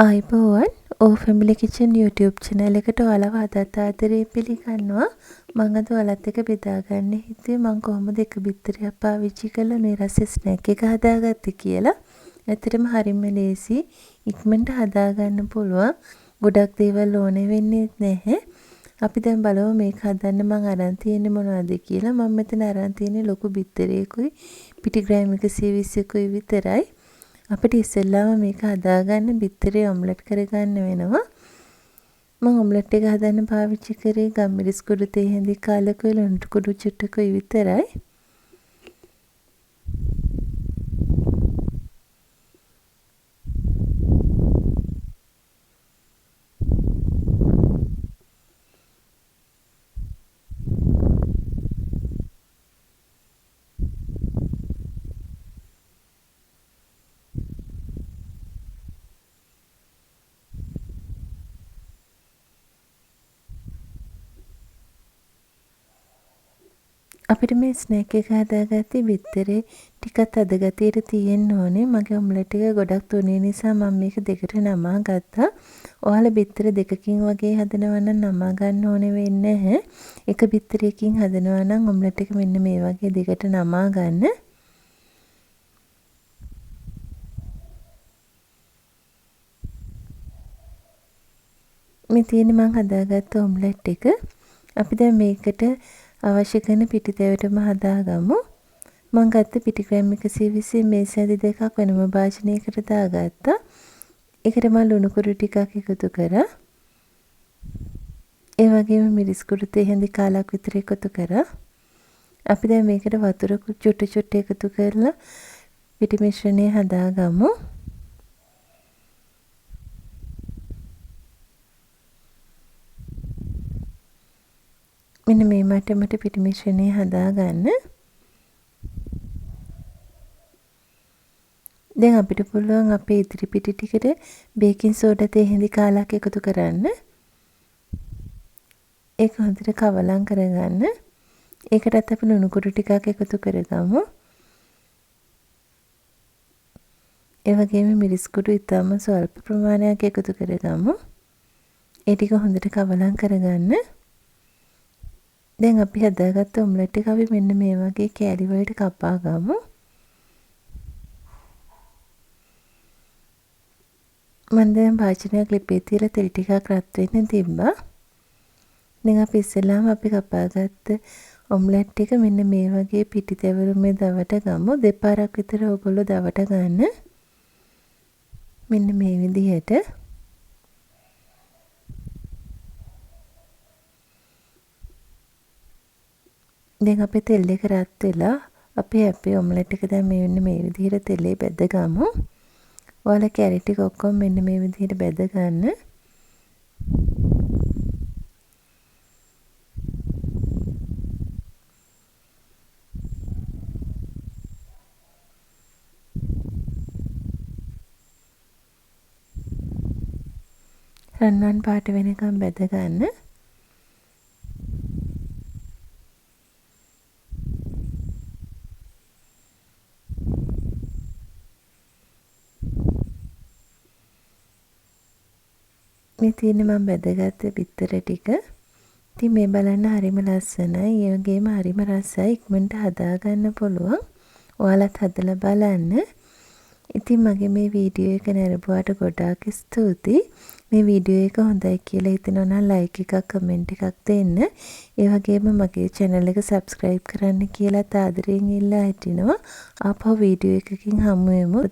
ආයිබෝවන් ඕ family kitchen YouTube channel එකට ඔයාලව අදත් ආදරයෙන් පිළිගන්නවා. මම අද ඔයාලත් එක්ක බෙදා ගන්න හිතුවේ මම කොහොමද එක බිත්තරයක් පාවිච්චි කරලා මේ රසෙ ස්නැක් එක හදාගත්තේ කියලා. ඇත්තටම හරිම ලේසි. ඉක්මනට හදා ගන්න පුළුවන්. ගොඩක් දේවල් ඕන වෙන්නේ නැහැ. අපි දැන් බලමු මේක හදන්න මම අරන් තියෙන්නේ මොනවද කියලා. මම මෙතන අරන් තියෙන්නේ ලොකු බිත්තරයකුයි පිටි ග්‍රෑම් 120කුයි විතරයි. අපිට ඉස්සෙල්ලාම මේක හදාගන්න බිත්තරේ ඔම්ලට් කරගන්න වෙනවා. මම ඔම්ලට් එක හදන්න පාවිච්චි කරේ ගම්මිරිස් කුඩු තේ හැඳි කාලකුයි ලුණු කුඩු චුට්ටකුයි විතරයි. අපිට මේ ස්නැක් එක හදාගත්තේ බිත්තරේ ටිකක් අද ගතියට තියෙන්න ඕනේ. මගේ ඔම්ලට් එක ගොඩක් තුනේ නිසා මම මේක දෙකට නමා ගත්තා. ඔයාලා බිත්තර දෙකකින් වගේ හදනවා නම් නමා ගන්න ඕනේ වෙන්නේ නැහැ. එක බිත්තරයකින් හදනවා නම් ඔම්ලට් එක මෙන්න මේ වගේ දෙකට නමා ගන්න. මේ තියෙන්නේ මම හදාගත්ත ඔම්ලට් එක. අපි දැන් මේකට අවශ්‍ය කරන පිටි තැවටම හදාගමු. මම ගත්ත පිටි ග්‍රෑම් 120 මේස් ඇඳි දෙකක් වෙනම භාජනයකට දාගත්තා. ඒකට මම ලුණු කුඩු ටිකක් එකතු කරා. ඒ වගේම මිරිස් කුඩු තේ හැඳි කාලක් විතර එකතු කරා. අපි දැන් මේකට වතුර චුට්ටු චුට්ටු එකතු කරලා පිටි මිශ්‍රණය හදාගමු. මෙන්න මේ මට්ටමට පිටි මිශ්‍රණය හදාගන්න. දැන් අපිට පුළුවන් අපේ ඉතිරි පිටි ටිකට බේකින් සෝඩා තේ හැඳි කාලක් එකතු කරන්න. ඒක හොඳට කවලම් කරගන්න. ඒකටත් අපි ලුණු කුඩු ටිකක් එකතු කරගමු. ඒ වගේම මිරිස් කුඩු ඉතාම ස්වල්ප ප්‍රමාණයක් එකතු කරගමු. ඒ ටික හොඳට කවලම් කරගන්න. දැන් අපි හදාගත්ත ඔම්ලට් එක අපි මෙන්න මේ වගේ කෑලි වලට කපා ගමු. මම දැන් භාජනයක් ලිපේ තියලා තෙල් ටිකක් රත් වෙන්න තිබ්බා. දැන් අපි ඉස්සෙල්ලාම අපි කපාගත්ත ඔම්ලට් එක මෙන්න මේ වගේ පිටි තැවරුමේ දවට ගමු. දෙපාරක් විතර ඔයගොල්ලෝ දවට ගන්න. මෙන්න මේ විදිහට. දැන් අපේ තෙල් එක රත් වෙලා අපි හැපි ඔම්ලට් එක දැන් මෙන්න මේ විදිහට තෙලේ බැද ගමු. ඔයාලා කැරට් ටික ඔක්කොම මෙන්න මේ විදිහට බැද ගන්න. රන්වන් පාට වෙනකම් බැද ගන්න. මේ තියෙන්නේ මම බැදගත්ත බිත්තර ටික. ඉතින් මේ බලන්න හරිම ලස්සනයි. ඒ වගේම හරිම රසයි. ඉක්මනට හදා ගන්න පුළුවන්. ඔයාලත් හදලා බලන්න. ඉතින් මගේ මේ වීඩියෝ එක නරඹුවාට ගොඩාක් ස්තුතියි. මේ වීඩියෝ එක හොඳයි කියලා හිතෙනවා නම් ලයික් එකක් කමෙන්ට් එකක් දෙන්න. ඒ වගේම මගේ channel එක subscribe කරන්න කියලා ආදරයෙන් ඉල්ලා හිටිනවා. ආපහු වීඩියෝ එකකින් හමු වෙමු.